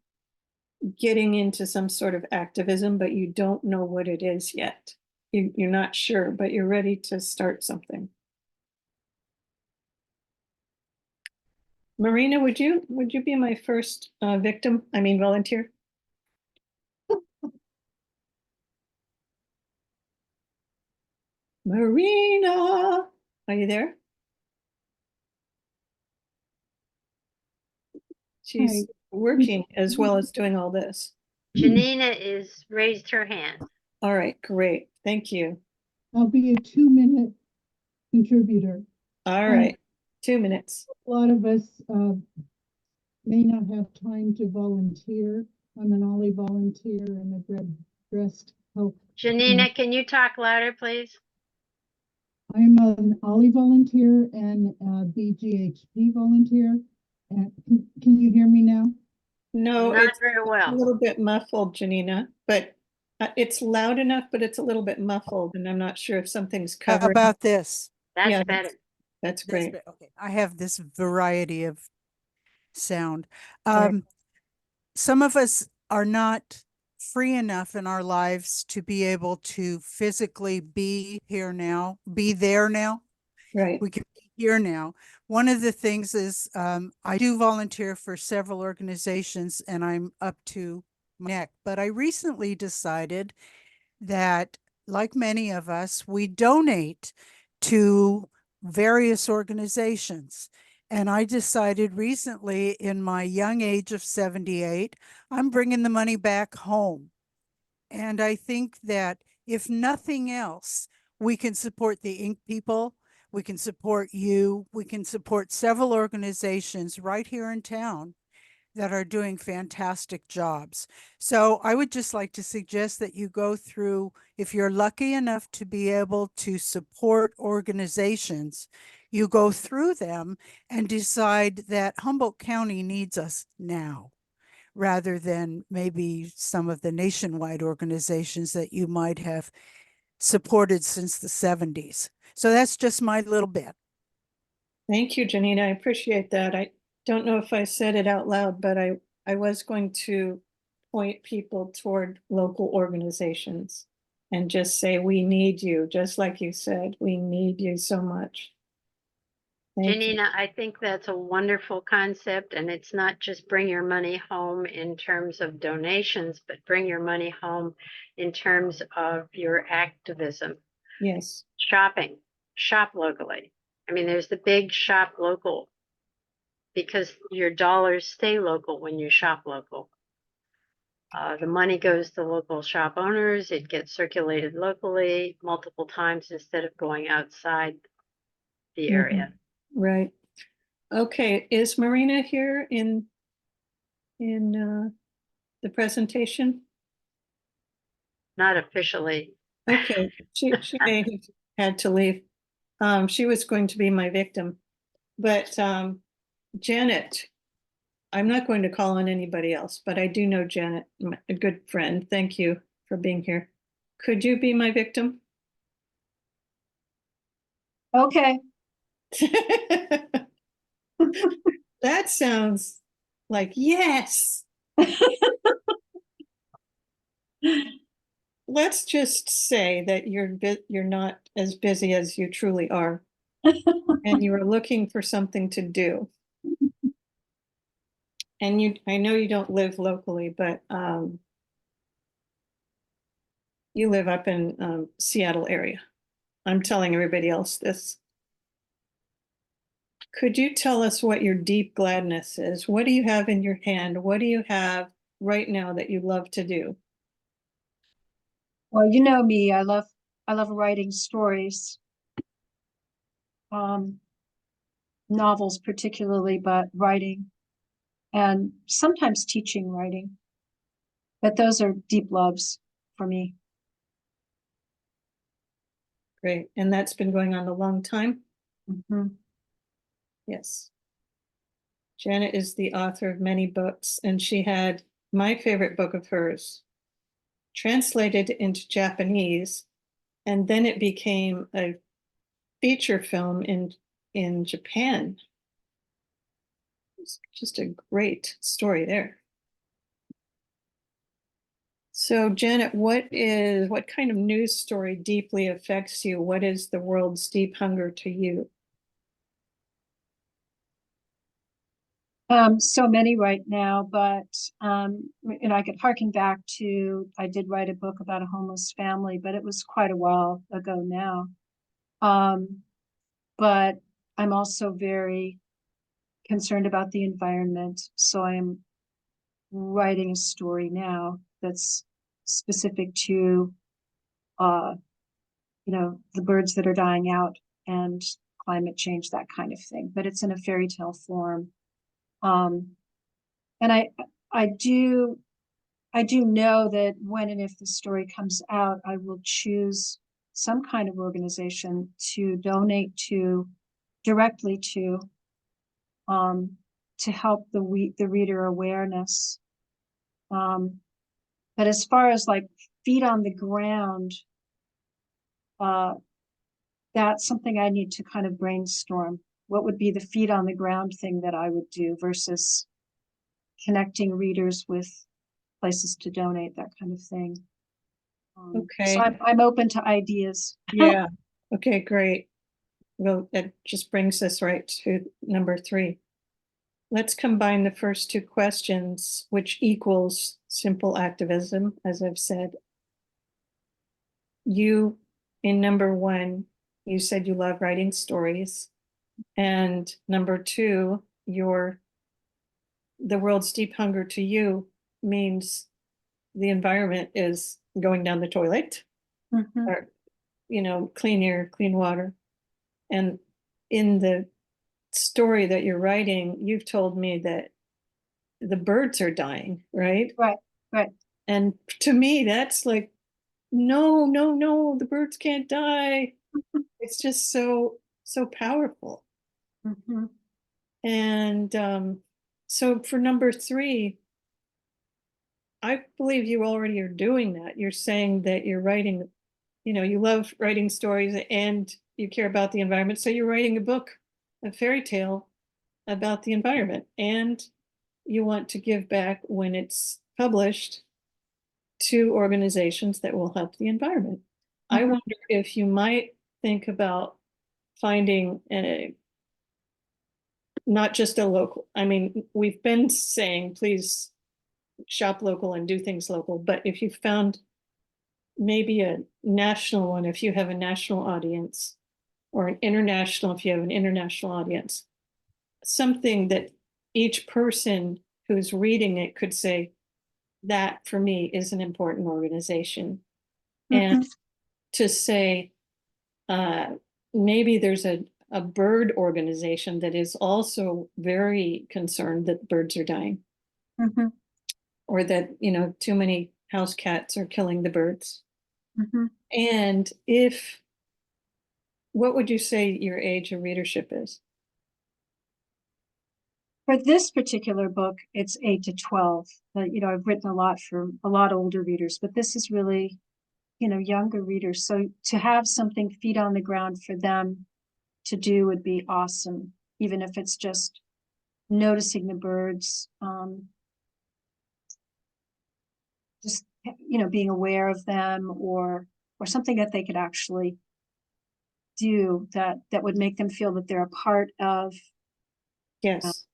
getting into some sort of activism, but you don't know what it is yet, you're not sure, but you're ready to start something. Marina, would you be my first volunteer? Marina, are you there? She's working as well as doing all this. Janina is raised her hand. All right, great. Thank you. I'll be a 2-minute contributor. All right, 2 minutes. A lot of us may not have time to volunteer. I'm an OLLI volunteer and a breast health. Janina, can you talk louder, please? I'm an OLLI volunteer and a BGHP volunteer. And can you hear me now? No, Not it's very a well. little bit muffled, Janina, but it's loud enough, but it's a little bit muffled, and I'm not sure if something's How covered. about this? That's Yeah, better. That's That's great. okay. I have this variety of sound. Right. Some of us are not free enough in our lives to be able to physically be here now, be there now. Right. We can be here now. One of the things is I do volunteer for several organizations and I'm up to my neck, but I recently decided that, like many of us, we donate to various organizations. And I decided recently, in my young age of 78, I'm bringing the money back home. And I think that if nothing else, we can support the Ink people, we can support you, we can support several organizations right here in town that are doing fantastic jobs. So I would just like to suggest that you go through, if you're lucky enough to be able to support organizations, you go through them and decide that Humboldt County needs us now, rather than maybe some of the nationwide organizations that you might have supported since the 70s. So that's just my little bit. Thank you, Janina. I appreciate that. I don't know if I said it out loud, but I was going to point people toward local organizations and just say, we need you, just like you said, we need you so much. Thank you. Janina, I think that's a wonderful concept, and it's not just bring your money home in terms of donations, but bring your money home in terms of your activism. Yes. Shopping, shop locally. I mean, there's the big shop local, because your dollars stay local when you shop local. The money goes to local shop owners. It gets circulated locally multiple times instead of going outside the Mhm. area. Right. Okay, is Marina here in the presentation? Not officially. Okay, she may have had to leave. She was going to be my victim. But Janet, I'm not going to call on anybody else, but I do know Janet, a good friend. Thank you for being here. Could you be my victim? Okay. That sounds like yes. Let's just say that you're not as busy as you truly are, and you are looking for something to do. And I know you don't live locally, but you live up in Seattle area. I'm telling everybody else this. Could you tell us what your deep gladness is? What do you have in your hand? What do you have right now that you love to do? Well, you know me, I love writing stories. Novels particularly, but writing and sometimes teaching writing. But those are deep loves for me. Great. And that's been going on a long time? Mhm. Yes. Janet is the author of many books, and she had my favorite book of hers translated into Japanese, and then it became a feature film in Japan. It's just a great story there. So Janet, what kind of news story deeply affects you? What is the world's deep hunger to you? So many right now, but I could harken back to, I did write a book about a homeless family, but it was quite a while ago now. But I'm also very concerned about the environment, so I am writing a story now that's specific to the birds that are dying out and climate change, that kind of thing, but it's in a fairy tale form. And I do know that when and if the story comes out, I will choose some kind of organization to donate to directly to help the reader awareness. But as far as like feet on the ground, that's something I need to kind of brainstorm. What would be the feet on the ground thing that I would do versus connecting readers with places to donate, that kind of thing. Okay. So I'm open to ideas. Yeah. Okay, great. Well, that just brings us right to number 3. Let's combine the first 2 questions, which equals simple activism, as I've said. You, in number 1, you said you love writing stories. And number 2, the world's deep hunger to you means the environment is going down the toilet, Mhm. or, clean air, clean water. And in the story that you're writing, you've told me that the birds are dying, right? Right. And to me, that's like, no, no, no, the birds can't die. It's just so powerful. Mhm. And so for number 3, I believe you already are doing that. You're saying that you're writing, you love writing stories and you care about the environment. So you're writing a book, a fairy tale about the environment, and you want to give back when it's published to organizations that will help the environment. I Mhm. wonder if you might think about finding not just a local, we've been saying, please shop local and do things local, but if you found maybe a national one, if you have a national audience, or an international, if you have an international audience, something that each person who's reading it could say, that for me is an important organization. Mhm. And to say, maybe there's a a bird organization that is also very concerned that birds are dying, Mhm, or that, you know, too many house cats are killing the birds. mhm. And what would you say your age of readership is? For this particular book, it's 8 to 12. You know, I've written a lot for a lot older readers, but this is really, you know, younger readers. So to have something feet on the ground for them to do would be awesome, even if it's just noticing the birds, just, you know, being aware of them, or something that they could actually do that would make them feel that they're a part of Yes,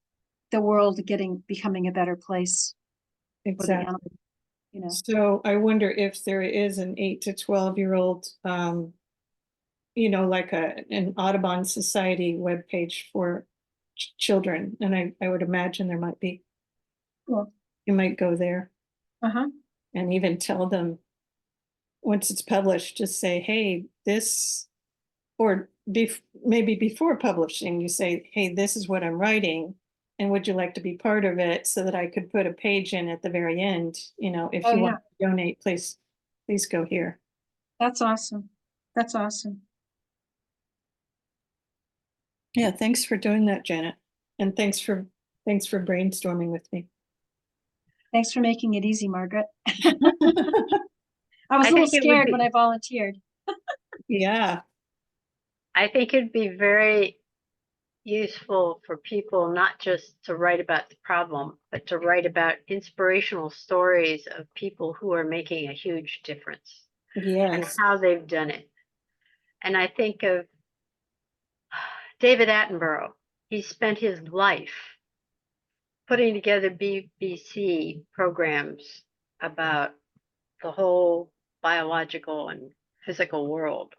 the world becoming a better place for the exactly. animals, you know. So I wonder if there is an 8 to 12-year-old, you know, like an Audubon Society webpage for children. And I would imagine there might be. Cool. You might go there Uh-huh. and even tell them, once it's published, just say, hey, this, or maybe before publishing, you say, hey, this is what I'm writing, and would you like to be part of it, so that I could put a page in at the very end, you know, if Oh, you yeah. want to donate, please go here. That's awesome. That's awesome. Yeah, thanks for doing that, Janet. And thanks for brainstorming with me. Thanks for making it easy, Margaret. I was I a little think it would scared be- when I volunteered. Yeah, I think it'd be very useful for people not just to write about the problem, but to write about inspirational stories of people who are making a huge difference and yes, how they've done it. And I think of David Attenborough. He spent his life putting together BBC programs about the whole biological and physical world.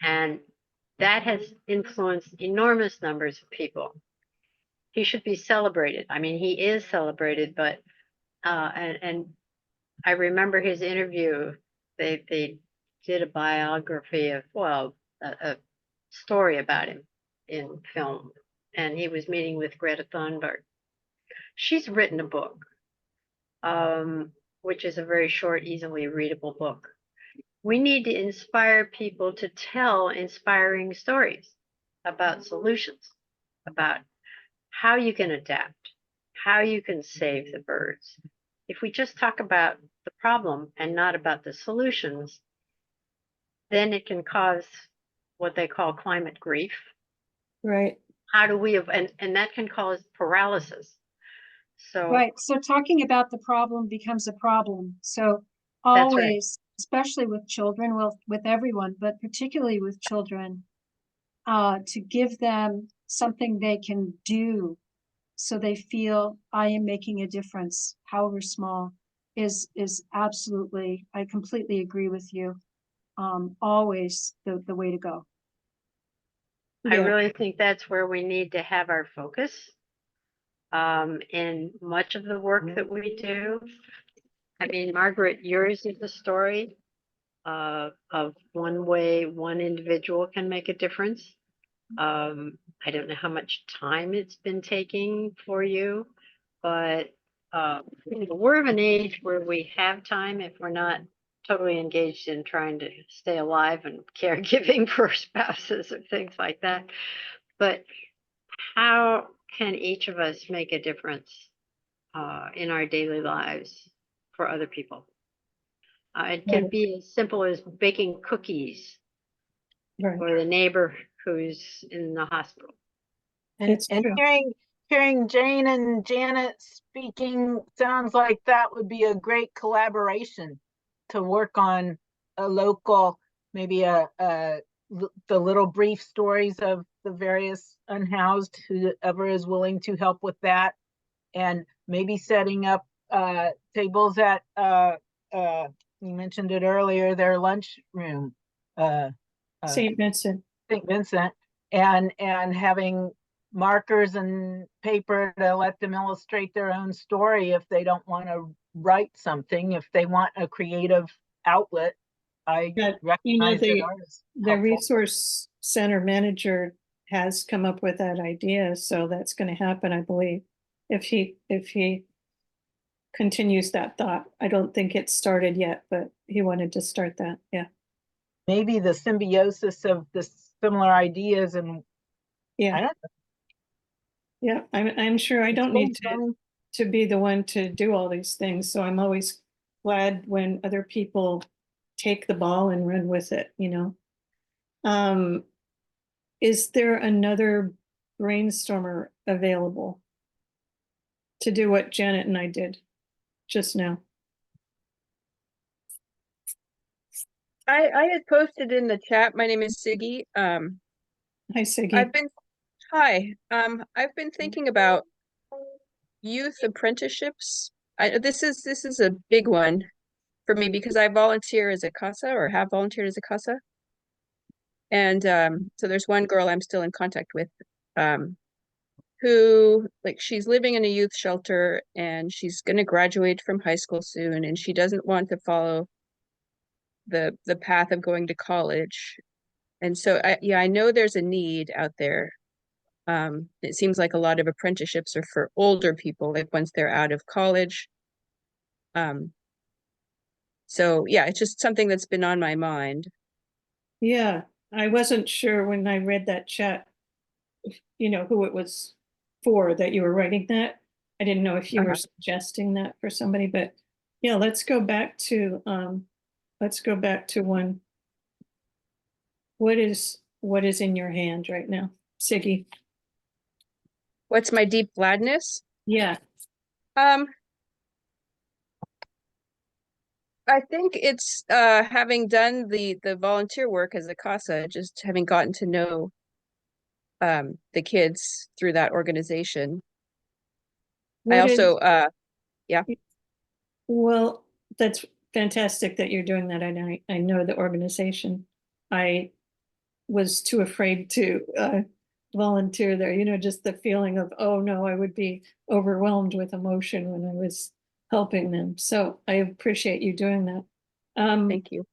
And that has influenced enormous numbers of people. He should be celebrated. I mean, he is celebrated, but and I remember his interview. They did a biography of, well, a story about him in film, and he was meeting with Greta Thunberg. She's written a book, which is a very short, easily readable book. We need to inspire people to tell inspiring stories about solutions, about how you can adapt, how you can save the birds. If we just talk about the problem and not about the solutions, then it can cause what they call climate grief. right. How do we, and that can cause paralysis. So Right. So talking about the problem becomes a problem. So that's right. always, especially with children, well, with everyone, but particularly with children, to give them something they can do so they feel I am making a difference, however small, is absolutely, I completely agree with you. Always the way to go. I Yeah. really think that's where we need to have our focus in much of the work that we do. I mean, Margaret, yours is a story of one way one individual can make a difference. I don't know how much time it's been taking for you, but we're of an age where we have time if we're not totally engaged in trying to stay alive and caregiving for spouses or things like that. But how can each of us make a difference in our daily lives for other people? It can be as simple as baking cookies Right. for the neighbor who's in the hospital. And, It's and true. hearing Jane and Janet speaking sounds like that would be a great collaboration to work on a local, maybe the little brief stories of the various unhoused, whoever is willing to help with that, and maybe setting up tables at you mentioned it earlier, their lunch room, St. Vincent. St. Vincent, and having markers and paper to let them illustrate their own story if they don't want to write something, if they want a creative outlet. I Yeah, recognize that the art is the helpful. resource center manager has come up with that idea, so that's going to happen, I believe. If he continues that thought. I don't think it's started yet, but he wanted to start that. Yeah. Maybe the symbiosis of the similar ideas and I Yeah. don't Yeah. I'm sure I don't need know. to be the one to do all these things. So I'm always glad when other people take the ball and run with it, you know. Is there another brainstormer available to do what Janet and I did just now? I had posted in the chat. My name is Siggy. Hi, Siggy. I've been thinking about youth apprenticeships. This is a big one for me because I volunteer as a CASA or have volunteered as a CASA. And so there's one girl I'm still in contact with, who, like, she's living in a youth shelter and she's going to graduate from high school soon, and she doesn't want to follow the path of going to college. And so I know there's a need out there. It seems like a lot of apprenticeships are for older people, like once they're out of college. So yeah, it's just something that's been on my mind. Yeah, I wasn't sure when I read that chat, you know, who it was for that you were writing that. I didn't know if you were suggesting that for somebody, but yeah, let's go back to one. What is in your hand right now, Siggy? What's my deep gladness? Yeah. I think it's having done the volunteer work as a CASA, just having gotten to know the kids through that organization. I also yeah. Well, that's fantastic that you're doing that. I know the organization. I was too afraid to volunteer there, you know, just the feeling of, oh no, I would be overwhelmed with emotion when I was helping them. So I appreciate you doing that. Thank you.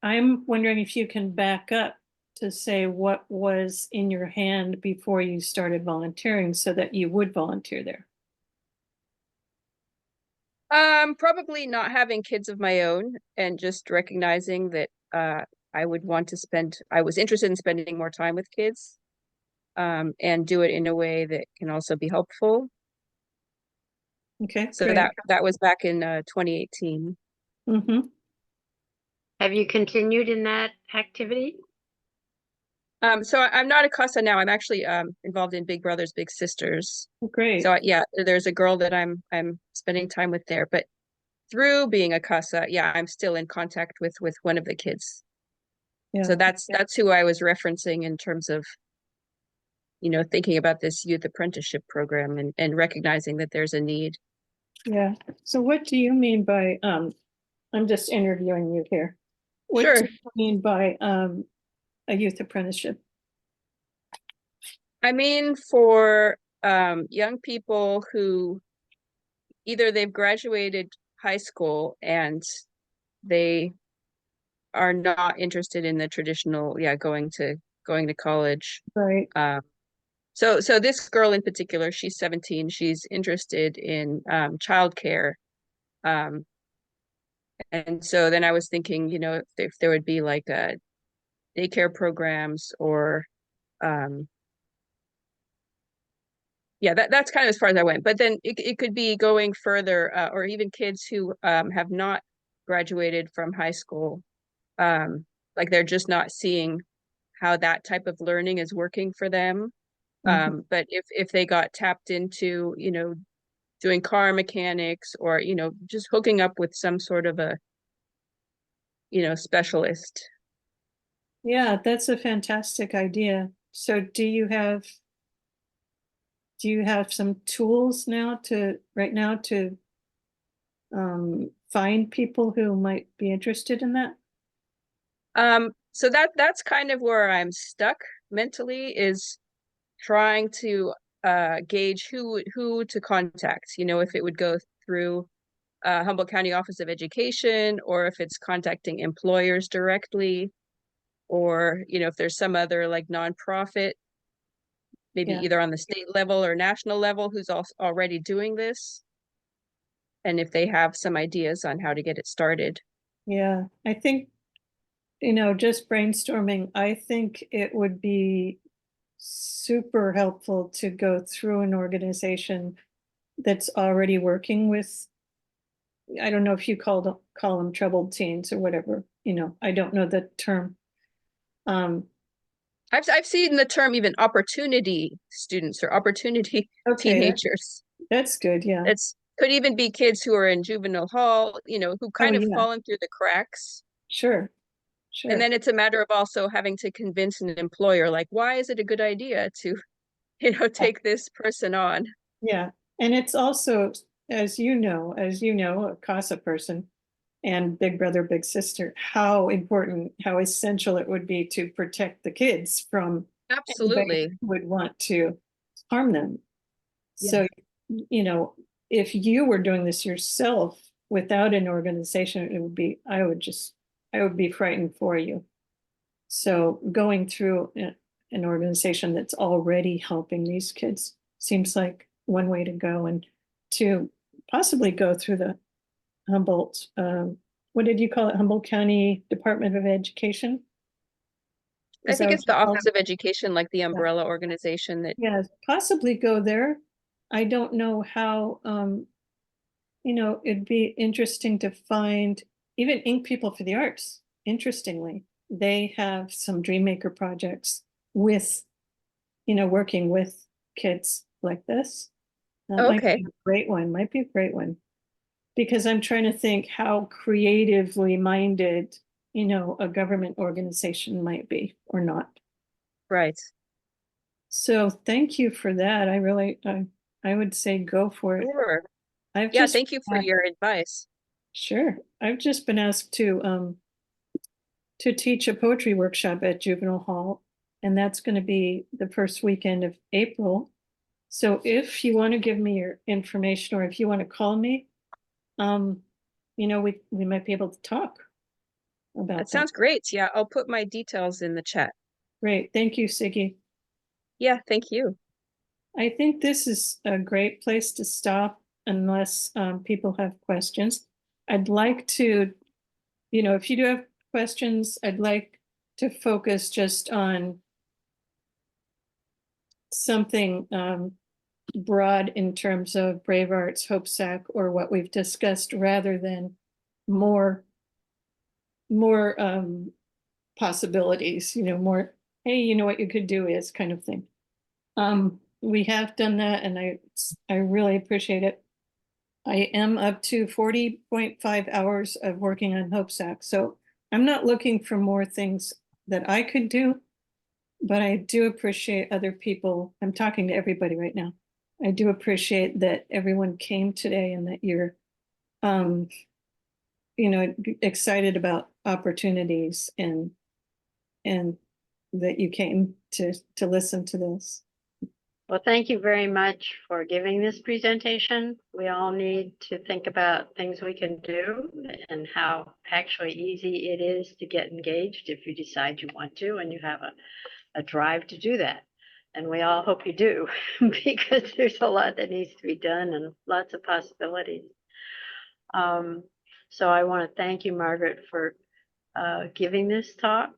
I'm wondering if you can back up to say what was in your hand before you started volunteering so that you would volunteer there. Probably not having kids of my own and just recognizing that I was interested in spending more time with kids, and do it in a way that can also be helpful. Okay. So great. that was back in 2018. Mm-hmm. Have you continued in that activity? So I'm not a CASA now. I'm actually involved in Big Brothers Big Sisters. Great. So yeah, there's a girl that I'm spending time with there, but through being a CASA, yeah, I'm still in contact with one of the kids. Yeah. So that's who I was referencing in terms of, you know, thinking about this youth apprenticeship program and recognizing that there's a need. Yeah. So what do you mean by I'm just interviewing you here. What Sure. do you mean by a youth apprenticeship? I mean, for young people who either they've graduated high school and they are not interested in the traditional, going to college. Right. So this girl in particular, she's 17. She's interested in childcare. And so then I was thinking, you know, if there would be like daycare programs or that's kind of as far as I went. But then it could be going further, or even kids who have not graduated from high school, like they're just not seeing how that type of learning is working for them. But if they got tapped into, you know, doing car mechanics or, you know, just hooking up with some sort of a, you know, specialist. Yeah, that's a fantastic idea. So do you have some tools now to find people who might be interested in that? So that's kind of where I'm stuck mentally, is trying to gauge who to contact, you know, if it would go through Humboldt County Office of Education or if it's contacting employers directly. or, you know, if there's some other like nonprofit, maybe Yeah. either on the state level or national level, who's also already doing this. And if they have some ideas on how to get it started. Yeah, I think, you know, just brainstorming, I think it would be super helpful to go through an organization that's already working with, I don't know if you call them troubled teens or whatever, you know, I don't know the term. I've seen the term even opportunity students or opportunity Okay, teenagers. that's good, yeah. It's could even be kids who are in juvenile hall, you know, who kind of yeah. fallen through the cracks. Sure, And then it's a matter of also having to convince an employer, like, why is it a good idea to, you know, take this person on? Yeah, and it's also, as you know, a CASA person and big brother, big sister, how important, how essential it would be to protect the kids from anybody Absolutely. who would want to harm them. So, you know, if you were doing this yourself without an organization, it would be, I would be frightened for you. So going through an organization that's already helping these kids seems like one way to go, and to possibly go through the Humboldt, what did you call it? Humboldt County Department of Education? I Is that think what it's the you call Office of Education, like the umbrella organization that. Yeah, possibly go there. I don't know how, you know, it'd be interesting to find even Ink People for the Arts. Interestingly, they have some Dreammaker projects with, you know, working with kids like this. That might Okay. be a great one, might be a great one. Because I'm trying to think how creatively minded, you know, a government organization might be or not. Right. So thank you for that. I really, I would say go for it. Sure. I've Yeah, just thank you for your advice. Sure. I've just been asked to teach a poetry workshop at Juvenile Hall, and that's going to be the first weekend of April. So if you want to give me your information, or if you want to call me, you know, we might be able to talk about That sounds great. Yeah, I'll put my details in the chat. Great. Thank you, Siggy. Yeah, thank you. I think this is a great place to stop unless people have questions. I'd like to, you know, if you do have questions, I'd like to focus just on something broad in terms of Brave Arts, HopeSac, or what we've discussed, rather than more possibilities, you know, more, hey, you know what you could do is kind of thing. We have done that, and I really appreciate it. I am up to 40.5 hours of working on HopeSac, so I'm not looking for more things that I could do, but I do appreciate other people. I'm talking to everybody right now. I do appreciate that everyone came today and that you're, you know, excited about opportunities, and that you came to listen to this. Well, thank you very much for giving this presentation. We all need to think about things we can do and how actually easy it is to get engaged if you decide you want to and you have a drive to do that. And we all hope you do, because there's a lot that needs to be done and lots of possibilities. So I want to thank you, Margaret, for giving this talk,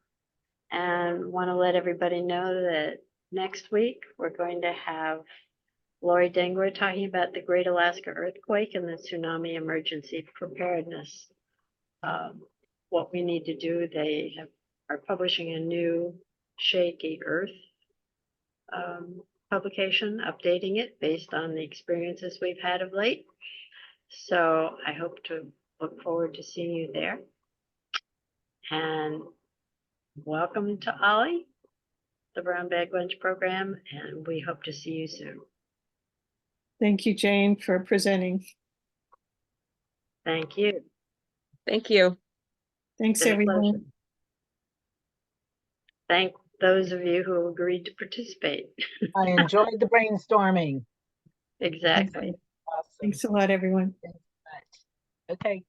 and want to let everybody know that next week we're going to have Lori Dengler talking about the Great Alaska Earthquake and the tsunami emergency preparedness. What we need to do, they are publishing a new Shaky Earth publication, updating it based on the experiences we've had of late. So I hope to look forward to seeing you there. And welcome to OLLI, the Brown Bag Lunch Program, and we hope to see you soon. Thank you, Jane, for presenting. Thank you. Thank you. Thanks, Been a everyone. pleasure. Thank those of you who agreed to participate. I enjoyed the brainstorming. Exactly. Awesome. Thanks a lot, everyone. Thanks so much. Okay.